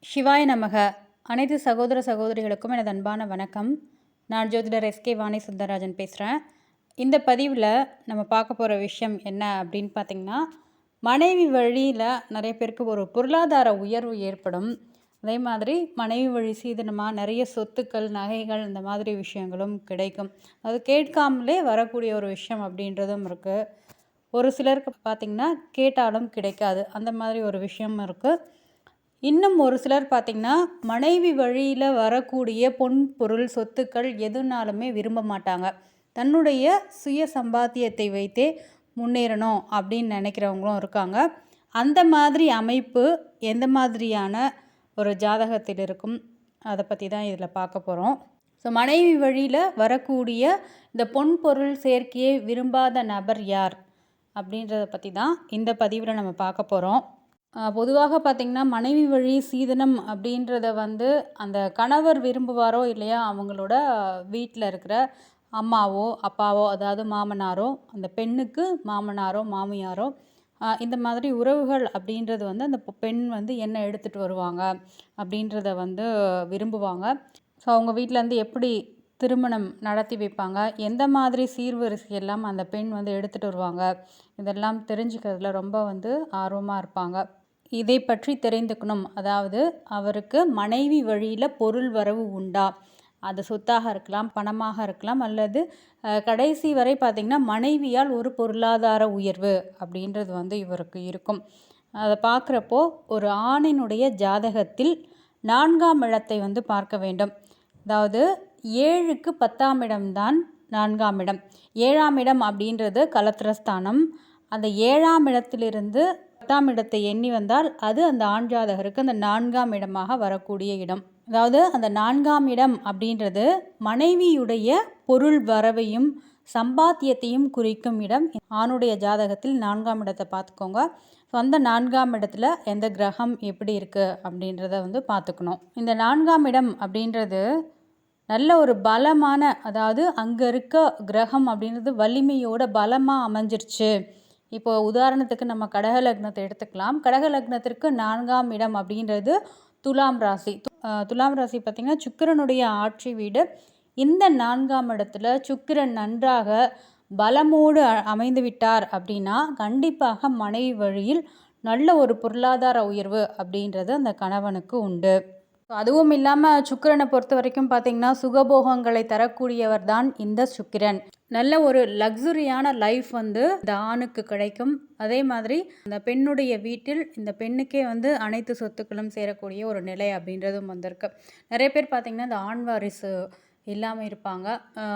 சிவாய நமக. அனைத்து சகோதர சகோதரிகளுக்கும் எனது அன்பான வணக்கம். நான் ஜோதிடர் எஸ்கே வாணி சுந்தரராஜன் பேசுகிறேன். இந்த பதிவில் நம்ம பார்க்க போகிற விஷயம் என்ன அப்படின்னு பார்த்திங்கன்னா, மனைவி வழியில் நிறைய பேருக்கு ஒரு பொருளாதார உயர்வு ஏற்படும். அதே மாதிரி மனைவி வழி சீதனமாக நிறைய சொத்துக்கள், நகைகள் இந்த மாதிரி விஷயங்களும் கிடைக்கும். அது கேட்காமலே வரக்கூடிய ஒரு விஷயம் அப்படின்றதும் இருக்குது. ஒரு சிலருக்கு பார்த்திங்கன்னா கேட்டாலும் கிடைக்காது, அந்த மாதிரி ஒரு விஷயம் இருக்குது. இன்னும் ஒரு சிலர் பார்த்திங்கன்னா மனைவி வழியில் வரக்கூடிய பொன் பொருள் சொத்துக்கள் எதுனாலுமே விரும்ப மாட்டாங்க. தன்னுடைய சுய சம்பாத்தியத்தை வைத்தே முன்னேறணும் அப்படின்னு நினைக்கிறவங்களும் இருக்காங்க. அந்த மாதிரி அமைப்பு எந்த மாதிரியான ஒரு ஜாதகத்தில் இருக்கும், அதை பற்றி தான் இதில் பார்க்க போகிறோம். ஸோ மனைவி வழியில் வரக்கூடிய இந்த பொன் பொருள் சேர்க்கையை விரும்பாத நபர் யார் அப்படின்றத பற்றி தான் இந்த பதிவில் நம்ம பார்க்க போகிறோம். பொதுவாக பார்த்திங்கன்னா மனைவி வழி சீதனம் அப்படின்றத அந்த கணவர் விரும்புவாரோ இல்லையா, அவங்களோட வீட்டில் இருக்கிற அம்மாவோ அப்பாவோ, அதாவது மாமனாரோ, அந்த பெண்ணுக்கு மாமனாரோ மாமியாரோ, இந்த மாதிரி உறவுகள் அப்படின்றது அந்த பெண் என்ன எடுத்துகிட்டு வருவாங்க அப்படின்றத விரும்புவாங்க. ஸோ அவங்க வீட்டிலேருந்து எப்படி திருமணம் நடத்தி வைப்பாங்க, எந்த மாதிரி சீர்வரிசை எல்லாம் அந்த பெண் எடுத்துகிட்டு வருவாங்க, இதெல்லாம் தெரிஞ்சுக்கிறதுல ரொம்ப ஆர்வமாக இருப்பாங்க. இதை பற்றி தெரிந்துக்கணும். அதாவது அவருக்கு மனைவி வழியில் பொருள் வரவு உண்டா, அது சொத்தாக இருக்கலாம், பணமாக இருக்கலாம், அல்லது கடைசி வரை பார்த்திங்கன்னா மனைவியால் ஒரு பொருளாதார உயர்வு அப்படின்றது இவருக்கு இருக்கும். அதை பார்க்குறப்போ ஒரு ஆணினுடைய ஜாதகத்தில் 4ஆம் இடத்தை பார்க்க வேண்டும். அதாவது 7க்கு 10ஆம் இடம்தான் 4ஆம் இடம். 7ஆம் இடம் அப்படின்றது கலத்திரஸ்தானம். அந்த 7ஆம் இடத்திலிருந்து 10ஆம் இடத்தை எண்ணி வந்தால் அது அந்த ஆண் ஜாதகருக்கு அந்த 4ஆம் இடமாக வரக்கூடிய இடம். அதாவது அந்த 4ஆம் இடம் அப்படின்றது மனைவியுடைய பொருள் வரவையும் சம்பாத்தியத்தையும் குறிக்கும் இடம். ஆணுடைய ஜாதகத்தில் 4ஆம் இடத்தை பார்த்துக்கோங்க. ஸோ அந்த 4ஆம் இடத்துல எந்த கிரகம் எப்படி இருக்குது அப்படின்றத பார்த்துக்கணும். இந்த 4ஆம் இடம் அப்படின்றது நல்ல ஒரு பலமான, அதாவது அங்கே இருக்க கிரகம் அப்படின்றது வலிமையோட பலமாக அமைஞ்சிருச்சு. இப்போ உதாரணத்துக்கு நம்ம கடக லக்னத்தை எடுத்துக்கலாம். கடக லக்னத்திற்கு 4ஆம் இடம் அப்படின்றது துலாம் ராசி. துலாம் ராசி பார்த்திங்கன்னா சுக்கிரனுடைய ஆட்சி வீடு. இந்த 4ஆம் இடத்துல சுக்கிரன் நன்றாக பலமோடு அமைந்து விட்டார் அப்படின்னா கண்டிப்பாக மனைவி வழியில் நல்ல ஒரு பொருளாதார உயர்வு அப்படின்றது அந்த கணவனுக்கு உண்டு. அதுவும் இல்லாமல் சுக்கிரனை பொறுத்த வரைக்கும் பார்த்திங்கன்னா சுகபோகங்களை தரக்கூடியவர் தான் இந்த சுக்கிரன். நல்ல ஒரு லக்ஸுரியான லைஃப் இந்த ஆணுக்கு கிடைக்கும். அதே மாதிரி அந்த பெண்ணுடைய வீட்டில் இந்த பெண்ணுக்கே அனைத்து சொத்துக்களும் சேரக்கூடிய ஒரு நிலை அப்படின்றதும் வந்திருக்கு. நிறைய பேர் பார்த்திங்கன்னா இந்த ஆண் வாரிசு இல்லாமல் இருப்பாங்க.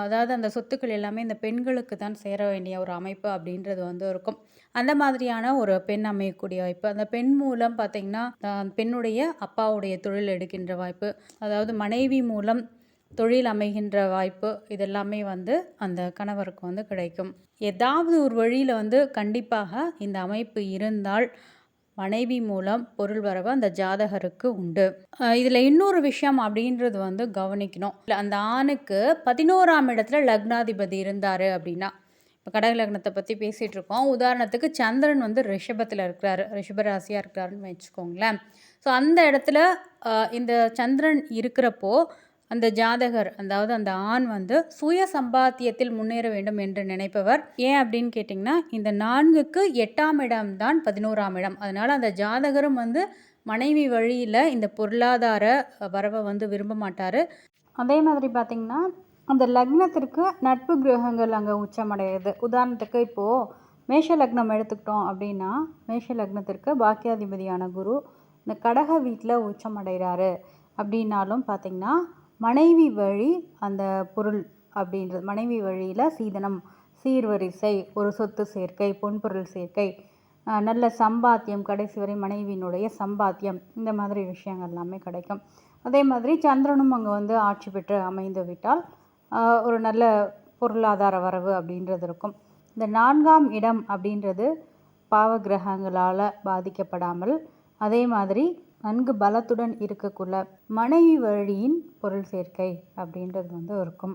அதாவது அந்த சொத்துக்கள் எல்லாமே இந்த பெண்களுக்கு தான் சேர வேண்டிய ஒரு அமைப்பு அப்படின்றது இருக்கும். அந்த மாதிரியான ஒரு பெண் அமையக்கூடிய வாய்ப்பு, அந்த பெண் மூலம் பார்த்திங்கன்னா பெண்ணுடைய அப்பாவுடைய தொழில் எடுக்கின்ற வாய்ப்பு, அதாவது மனைவி மூலம் தொழில் அமைகின்ற வாய்ப்பு, இதெல்லாமே அந்த கணவருக்கு கிடைக்கும். ஏதாவது ஒரு வழியில் கண்டிப்பாக இந்த அமைப்பு இருந்தால் மனைவி மூலம் பொருள் வரவு அந்த ஜாதகருக்கு உண்டு. இதில் இன்னொரு விஷயம் அப்படின்றது கவனிக்கணும். அந்த ஆணுக்கு 11ஆம் இடத்துல லக்னாதிபதி இருந்தார் அப்படின்னா, இப்போ கடக லக்னத்தை பற்றி பேசிகிட்டு இருக்கோம். உதாரணத்துக்கு சந்திரன் ரிஷபத்தில் இருக்கிறாரு, ரிஷபராசியாக இருக்கிறாருன்னு வச்சுக்கோங்களேன். ஸோ அந்த இடத்துல இந்த சந்திரன் இருக்கிறப்போ அந்த ஜாதகர், அதாவது அந்த ஆண் சுய சம்பாத்தியத்தில் முன்னேற வேண்டும் என்று நினைப்பவர். ஏன் அப்படின்னு கேட்டிங்கன்னா, இந்த 4க்கு 8ஆம் இடம் தான் 11ஆம் இடம். அதனால் அந்த ஜாதகரும் மனைவி வழியில் இந்த பொருளாதார வரவை விரும்ப மாட்டார். அதே மாதிரி பார்த்திங்கன்னா அந்த லக்னத்திற்கு நட்பு கிரகங்கள் அங்கே உச்சமடைகிறது. உதாரணத்துக்கு இப்போது மேஷ லக்னம் எடுத்துக்கிட்டோம் அப்படின்னா, மேஷ லக்னத்திற்கு பாக்கியாதிபதியான குரு இந்த கடக வீட்டில் உச்சமடைகிறாரு அப்படின்னாலும் பார்த்திங்கன்னா மனைவி வழி அந்த பொருள் அப்படின்றது, மனைவி வழியில் சீதனம், சீர்வரிசை, ஒரு சொத்து சேர்க்கை, பொன்பொருள் சேர்க்கை, நல்ல சம்பாத்தியம், கடைசி வரை மனைவியினுடைய சம்பாத்தியம், இந்த மாதிரி விஷயங்கள் எல்லாமே கிடைக்கும். அதே மாதிரி சந்திரனும் அங்கே ஆட்சி பெற்று அமைந்து விட்டால் ஒரு நல்ல பொருளாதார வரவு அப்படின்றது இருக்கும். இந்த 4ஆம் இடம் அப்படின்றது பாவ கிரகங்களால் பாதிக்கப்படாமல், அதே மாதிரி நன்கு பலத்துடன் இருக்கக்குள்ள மனைவி வழியின் பொருள் சேர்க்கை அப்படின்றது இருக்கும்.